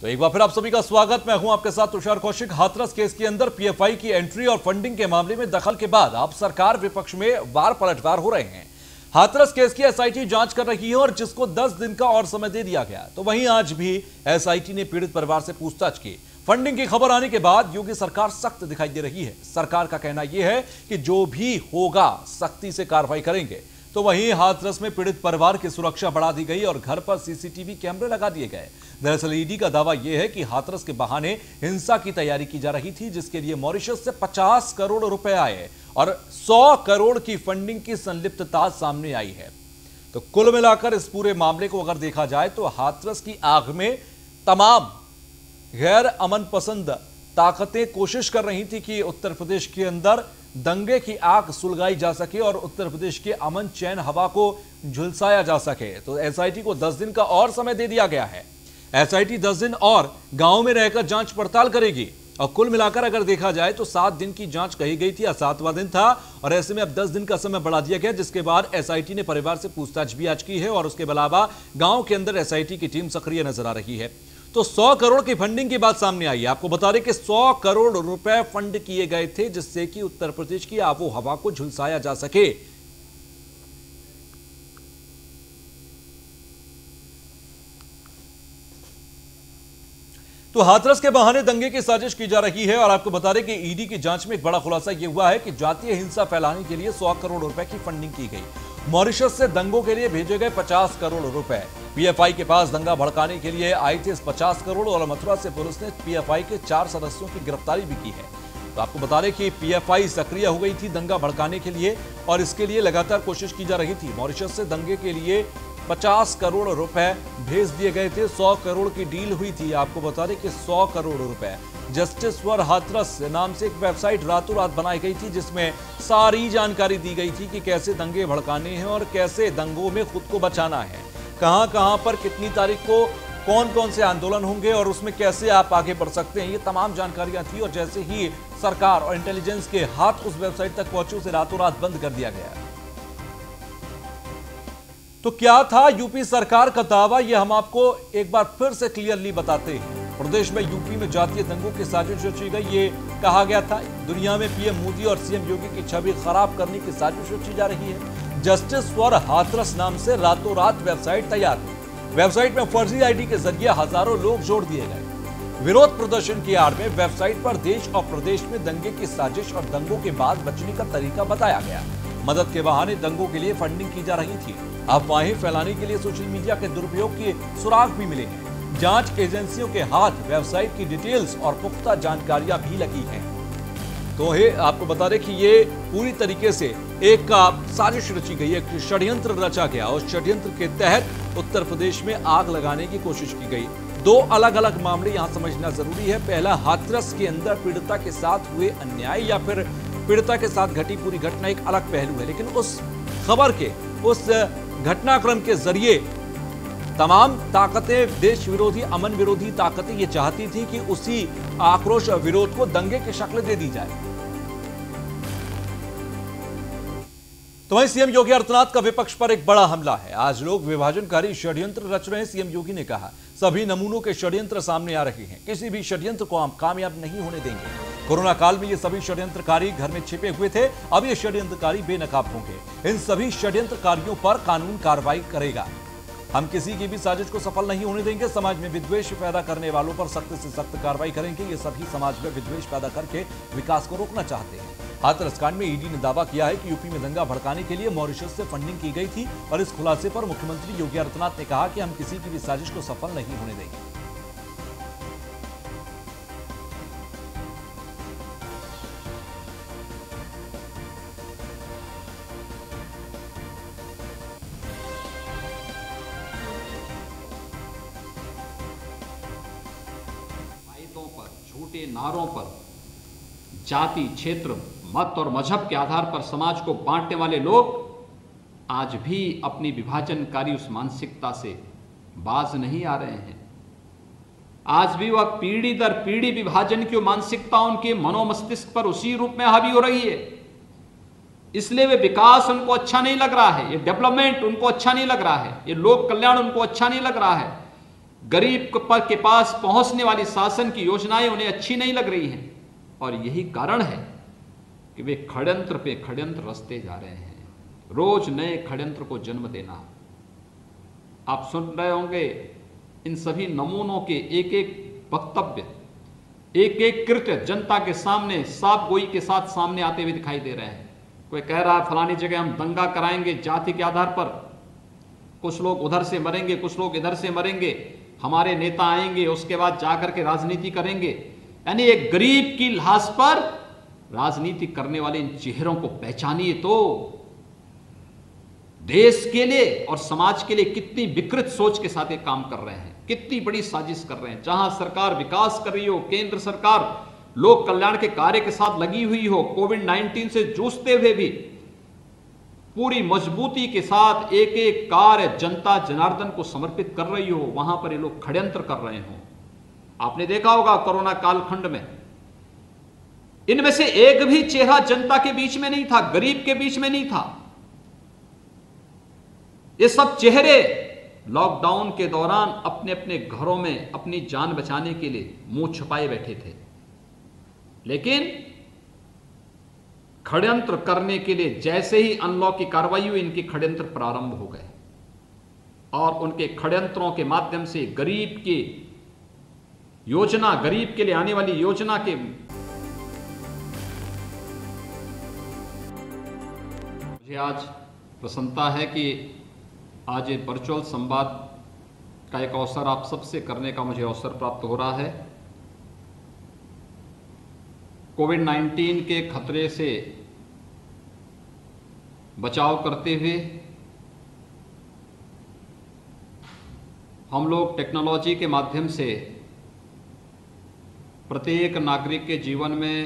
तो एक बार फिर आप सभी का स्वागत। मैं हूं आपके साथ तुषार कौशिक। हाथरस केस के अंदर पीएफआई की एंट्री और फंडिंग के मामले में दखल के बाद अब सरकार विपक्ष में वार पलटवार हो रहे हैं। हाथरस केस की एसआईटी जांच कर रही है और जिसको 10 दिन का और समय दे दिया गया। तो वहीं आज भी एसआईटी ने पीड़ित परिवार से पूछताछ की। फंडिंग की खबर आने के बाद योगी सरकार सख्त दिखाई दे रही है। सरकार का कहना यह है कि जो भी होगा सख्ती से कार्रवाई करेंगे। तो वहीं हाथरस में पीड़ित परिवार की सुरक्षा बढ़ा दी गई और घर पर सीसीटीवी कैमरे लगा दिए गए। दरअसल ईडी का दावा यह है कि हाथरस के बहाने हिंसा की तैयारी की जा रही थी, जिसके लिए मॉरिशस से 50 करोड़ रुपए आए और 100 करोड़ की फंडिंग की संलिप्तता सामने आई है। तो कुल मिलाकर इस पूरे मामले को अगर देखा जाए तो हाथरस की आग में तमाम गैर अमन पसंद ताकतें कोशिश कर रही थी कि उत्तर प्रदेश के अंदर दंगे की आग सुलगाई जा सके और उत्तर प्रदेश के अमन चैन हवा को झुलसाया जा सके। तो एसआईटी को 10 दिन का और समय दे दिया गया है। एसआईटी 10 दिन और गांव में रहकर जांच पड़ताल करेगी और कुल मिलाकर अगर देखा जाए तो 7 दिन की जांच कही गई थी, 7वां दिन था और ऐसे में अब 10 दिन का समय बढ़ा दिया गया, जिसके बाद एसआईटी ने परिवार से पूछताछ भी आज की है और उसके अलावा गांव के अंदर एसआईटी की टीम सक्रिय नजर आ रही है। तो 100 करोड़ की फंडिंग की बात सामने आई है। आपको बता दें कि 100 करोड़ रुपए फंड किए गए थे जिससे कि उत्तर प्रदेश की आबो हवा को झुलसाया जा सके। तो हाथरस के बहाने दंगे की साजिश की जा रही है और आपको बता दें कि ईडी की जांच में एक बड़ा खुलासा यह हुआ है कि जातीय हिंसा फैलाने के लिए 100 करोड़ रुपए की फंडिंग की गई। मॉरिशस से दंगों के लिए भेजे गए 50 करोड़ रुपए पीएफआई के पास दंगा भड़काने के लिए आए थे। 50 करोड़ और मथुरा से पुलिस ने पीएफआई के 4 सदस्यों की गिरफ्तारी भी की है। तो आपको बता दें कि पीएफआई सक्रिय हो गई थी दंगा भड़काने के लिए और इसके लिए लगातार कोशिश की जा रही थी। मॉरिशस से दंगे के लिए 50 करोड़ रुपए भेज दिए गए थे। 100 करोड़ की डील हुई थी। आपको बता दें कि 100 करोड़ रुपए जस्टिस फॉर हाथरस नाम से एक वेबसाइट रातों रात बनाई गई थी, जिसमें सारी जानकारी दी गई थी कि कैसे दंगे भड़काने हैं और कैसे दंगों में खुद को बचाना है, कहां पर कितनी तारीख को कौन कौन से आंदोलन होंगे और उसमें कैसे आप आगे बढ़ सकते हैं। ये तमाम जानकारियां थी और जैसे ही सरकार और इंटेलिजेंस के हाथ उस वेबसाइट तक पहुंचे उसे रातों रात बंद कर दिया गया। तो क्या था यूपी सरकार का दावा, यह हम आपको एक बार फिर से क्लियरली बताते हैं। प्रदेश में यूपी में जातीय दंगों की साजिश रची गई। ये कहा गया था दुनिया में पीएम मोदी और सीएम योगी की छवि खराब करने की साजिश रची जा रही है। जस्टिस फॉर हाथरस नाम से रातों रात वेबसाइट तैयार हुई। वेबसाइट में फर्जी आईडी के जरिए हजारों लोग जोड़ दिए गए। विरोध प्रदर्शन की आड़ में वेबसाइट पर देश और प्रदेश में दंगे की साजिश और दंगों के बाद बचने का तरीका बताया गया। मदद के बहाने दंगों के लिए फंडिंग की जा रही थी। अफवाहें फैलाने के लिए सोशल मीडिया के दुरुपयोग के सुराग भी मिले हैं। जांच एजेंसियों के हाथ वेबसाइट की डिटेल्स और पुख्ता जानकारियां भी लगी हैं। तो आपको बता दें कि ये पूरी तरीके से एक साजिश रची गई, एक षड्यंत्र रचा गया और षड्यंत्र के तहत उत्तर प्रदेश में आग लगाने की कोशिश की गई। 2 अलग अलग मामले यहां समझना जरूरी है। पहला, हाथरस के अंदर पीड़िता के साथ हुए अन्याय या फिर पीड़िता के साथ घटी पूरी घटना एक अलग पहलू है, लेकिन उस खबर के उस घटनाक्रम के जरिए तमाम ताकतें, देश विरोधी अमन विरोधी ताकतें ये चाहती थी कि उसी आक्रोश और विरोध को दंगे की शक्ल दे दी जाए। तो वहीं सीएम योगी आदित्यनाथ का विपक्ष पर एक बड़ा हमला है। आज लोग विभाजनकारी षड्यंत्र रच रहे हैं। सीएम योगी ने कहा सभी नमूनों के षड्यंत्र सामने आ रहे हैं, किसी भी षड्यंत्र को हम कामयाब नहीं होने देंगे। कोरोना काल में ये सभी षड्यंत्रकारी घर में छिपे हुए थे, अब ये षड्यंत्रकारी बेनकाब होंगे। इन सभी षड्यंत्रकारियों पर कानून कार्रवाई करेगा। हम किसी की भी साजिश को सफल नहीं होने देंगे। समाज में विद्वेष पैदा करने वालों पर सख्त से सख्त कार्रवाई करेंगे। ये सभी समाज में विद्वेष पैदा करके विकास को रोकना चाहते हैं। हाथरस कांड में ईडी ने दावा किया है कि यूपी में दंगा भड़काने के लिए मॉरिशस से फंडिंग की गई थी और इस खुलासे पर मुख्यमंत्री योगी आदित्यनाथ ने कहा कि हम किसी की भी साजिश को सफल नहीं होने देंगे। झूठे नारों पर जाति, क्षेत्र, मत और मजहब के आधार पर समाज को बांटने वाले लोग आज भी अपनी विभाजनकारी उस मानसिकता से बाज नहीं आ रहे हैं। आज भी वह पीढ़ी दर पीढ़ी विभाजन की मानसिकता उनके मनोमस्तिष्क पर उसी रूप में हावी हो रही है। इसलिए वे विकास उनको अच्छा नहीं लग रहा है, ये डेवलपमेंट उनको अच्छा नहीं लग रहा है, ये लोक कल्याण उनको अच्छा नहीं लग रहा है। गरीब के पास पहुंचने वाली शासन की योजनाएं उन्हें अच्छी नहीं लग रही हैं, और यही कारण है कि वे षड्यंत्र पे षड्यंत्र रचते जा रहे हैं, रोज नए षड्यंत्र को जन्म देना। आप सुन रहे होंगे इन सभी नमूनों के एक एक वक्तव्य, एक एक कृत्य जनता के सामने साफ गोई के साथ सामने आते हुए दिखाई दे रहे हैं। कोई कह रहा है फलानी जगह हम दंगा कराएंगे जाति के आधार पर, कुछ लोग उधर से मरेंगे, कुछ लोग इधर से मरेंगे, हमारे नेता आएंगे उसके बाद जाकर के राजनीति करेंगे। यानी एक गरीब की लाश पर राजनीति करने वाले इन चेहरों को पहचानिए तो देश के लिए और समाज के लिए कितनी विकृत सोच के साथ ये काम कर रहे हैं, कितनी बड़ी साजिश कर रहे हैं। जहां सरकार विकास कर रही हो, केंद्र सरकार लोक कल्याण के कार्य के साथ लगी हुई हो, कोविड-19 से जूझते हुए भी पूरी मजबूती के साथ एक एक कार्य जनता जनार्दन को समर्पित कर रही हो, वहां पर ये लोग षड्यंत्र कर रहे हो। आपने देखा होगा कोरोना कालखंड में इनमें से एक भी चेहरा जनता के बीच में नहीं था, गरीब के बीच में नहीं था। ये सब चेहरे लॉकडाउन के दौरान अपने अपने घरों में अपनी जान बचाने के लिए मुंह छुपाए बैठे थे, लेकिन षड्यंत्र करने के लिए जैसे ही अनलॉक की कार्रवाई हुई, इनके षड्यंत्र प्रारंभ हो गए और उनके षड्यंत्रों के माध्यम से गरीब की योजना, गरीब के लिए आने वाली योजना के मुझे आज प्रसन्नता है कि आज ये वर्चुअल संवाद का एक अवसर आप सबसे करने का मुझे अवसर प्राप्त हो रहा है। कोविड-19 के खतरे से बचाव करते हुए हम लोग टेक्नोलॉजी के माध्यम से प्रत्येक नागरिक के जीवन में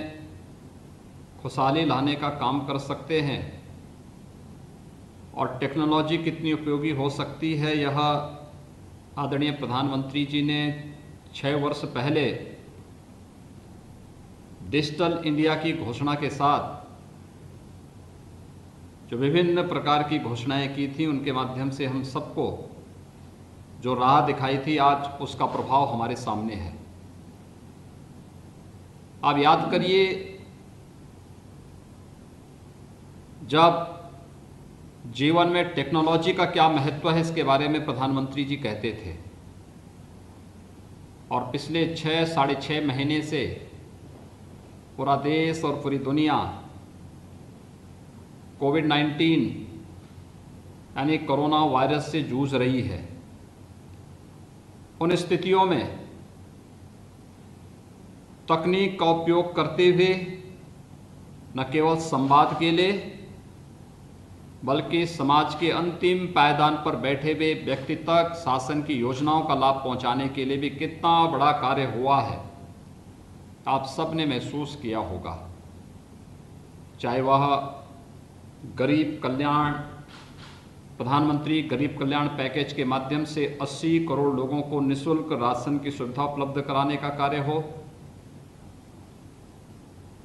खुशहाली लाने का काम कर सकते हैं, और टेक्नोलॉजी कितनी उपयोगी हो सकती है यह आदरणीय प्रधानमंत्री जी ने 6 वर्ष पहले डिजिटल इंडिया की घोषणा के साथ जो विभिन्न प्रकार की घोषणाएं की थी, उनके माध्यम से हम सबको जो राह दिखाई थी, आज उसका प्रभाव हमारे सामने है। आप याद करिए, जब जीवन में टेक्नोलॉजी का क्या महत्व है इसके बारे में प्रधानमंत्री जी कहते थे, और पिछले 6 साढ़े 6 महीने से पूरा देश और पूरी दुनिया कोविड-19 यानी कोरोना वायरस से जूझ रही है। उन स्थितियों में तकनीक का उपयोग करते हुए न केवल संवाद के लिए बल्कि समाज के अंतिम पायदान पर बैठे हुए व्यक्ति तक शासन की योजनाओं का लाभ पहुंचाने के लिए भी कितना बड़ा कार्य हुआ है, आप सब ने महसूस किया होगा। चाहे वह गरीब कल्याण, प्रधानमंत्री गरीब कल्याण पैकेज के माध्यम से 80 करोड़ लोगों को निःशुल्क राशन की सुविधा उपलब्ध कराने का कार्य हो,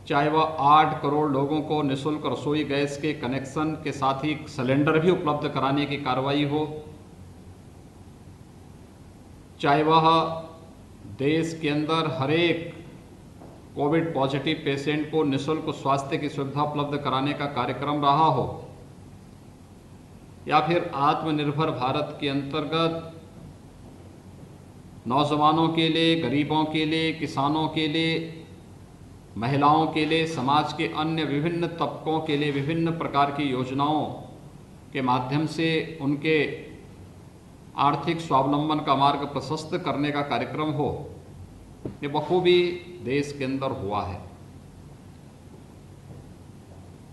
चाहे वह 8 करोड़ लोगों को निःशुल्क रसोई गैस के कनेक्शन के साथ ही सिलेंडर भी उपलब्ध कराने की कार्रवाई हो, चाहे वह देश के अंदर हर एक कोविड पॉजिटिव पेशेंट को निःशुल्क स्वास्थ्य की सुविधा उपलब्ध कराने का कार्यक्रम रहा हो, या फिर आत्मनिर्भर भारत के अंतर्गत नौजवानों के लिए, गरीबों के लिए, किसानों के लिए, महिलाओं के लिए, समाज के अन्य विभिन्न तबकों के लिए विभिन्न प्रकार की योजनाओं के माध्यम से उनके आर्थिक स्वावलंबन का मार्ग प्रशस्त करने का कार्यक्रम हो, ये बखूबी देश के अंदर हुआ है।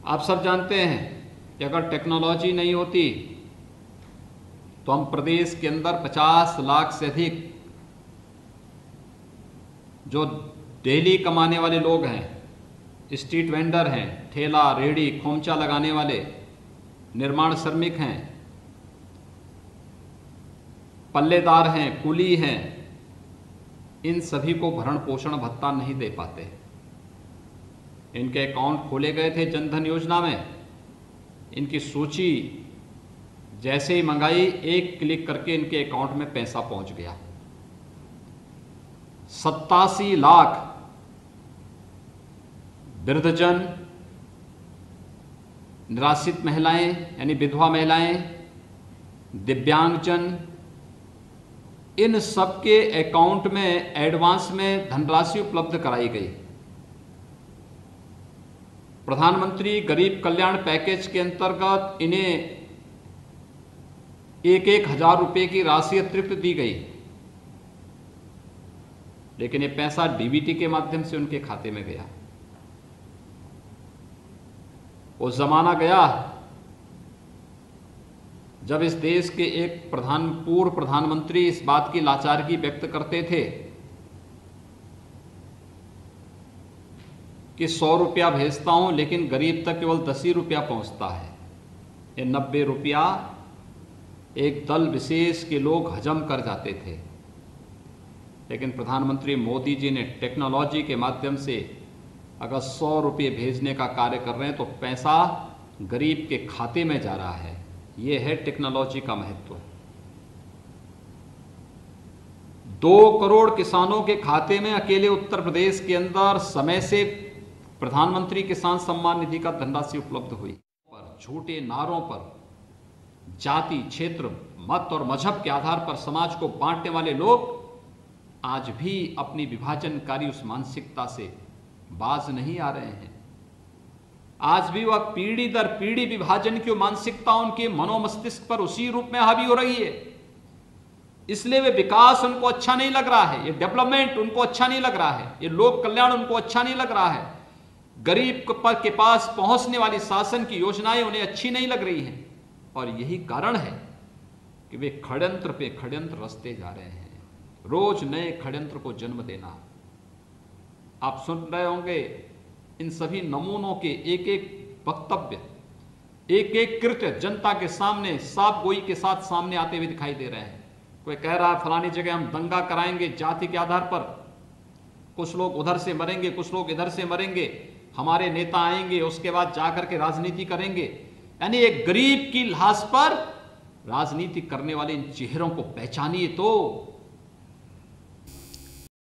आप सब जानते हैं कि अगर टेक्नोलॉजी नहीं होती तो हम प्रदेश के अंदर 50 लाख से अधिक जो डेली कमाने वाले लोग हैं, स्ट्रीट वेंडर हैं, ठेला रेहड़ी खोमचा लगाने वाले, निर्माण श्रमिक हैं, पल्लेदार हैं, कुली हैं, इन सभी को भरण पोषण भत्ता नहीं दे पाते। इनके अकाउंट खोले गए थे जनधन योजना में, इनकी सूची जैसे ही मंगाई, एक क्लिक करके इनके अकाउंट में पैसा पहुंच गया। 87 लाख वृद्धजन, निराश्रित महिलाएं यानी विधवा महिलाएं, दिव्यांगजन, इन सबके अकाउंट में एडवांस में धनराशि उपलब्ध कराई गई। प्रधानमंत्री गरीब कल्याण पैकेज के अंतर्गत इन्हें 1-1 हजार रुपए की राशि अतिरिक्त दी गई, लेकिन ये पैसा डीबीटी के माध्यम से उनके खाते में गया। वो जमाना गया जब इस देश के एक पूर्व प्रधानमंत्री इस बात की लाचारगी व्यक्त करते थे कि 100 रुपया भेजता हूं लेकिन गरीब तक केवल 10 ही रुपया पहुंचता है। ये 90 रुपया एक दल विशेष के लोग हजम कर जाते थे, लेकिन प्रधानमंत्री मोदी जी ने टेक्नोलॉजी के माध्यम से अगर 100 रुपये भेजने का कार्य कर रहे हैं तो पैसा गरीब के खाते में जा रहा है। यह है टेक्नोलॉजी का महत्व। 2 करोड़ किसानों के खाते में अकेले उत्तर प्रदेश के अंदर समय से प्रधानमंत्री किसान सम्मान निधि का धनराशि उपलब्ध हुई। पर झूठे नारों पर जाति, क्षेत्र, मत और मजहब के आधार पर समाज को बांटने वाले लोग आज भी अपनी विभाजनकारी उस मानसिकता से बाज नहीं आ रहे हैं। आज भी वह पीढ़ी दर पीढ़ी विभाजन की मानसिकता उनके मनोमस्तिष्क पर उसी रूप में हावी हो रही है। इसलिए वे विकास उनको अच्छा नहीं लग रहा है, ये डेवलपमेंट उनको अच्छा नहीं लग रहा है, ये लोक कल्याण उनको अच्छा नहीं लग रहा है, गरीब के पास पहुंचने वाली शासन की योजनाएं उन्हें अच्छी नहीं लग रही हैं। और यही कारण है कि वे षड्यंत्र पे षड्यंत्र रचते जा रहे हैं, रोज नए षड्यंत्र को जन्म देना। आप सुन रहे होंगे इन सभी नमूनों के एक एक वक्तव्य, एक एक कृत्य जनता के सामने साफ गोई के साथ सामने आते हुए दिखाई दे रहे हैं। कोई कह रहा है फलानी जगह हम दंगा कराएंगे जाति के आधार पर, कुछ लोग उधर से मरेंगे, कुछ लोग इधर से मरेंगे, हमारे नेता आएंगे उसके बाद जाकर के राजनीति करेंगे। यानी एक गरीब की लाश पर राजनीति करने वाले इन चेहरों को पहचानिए तो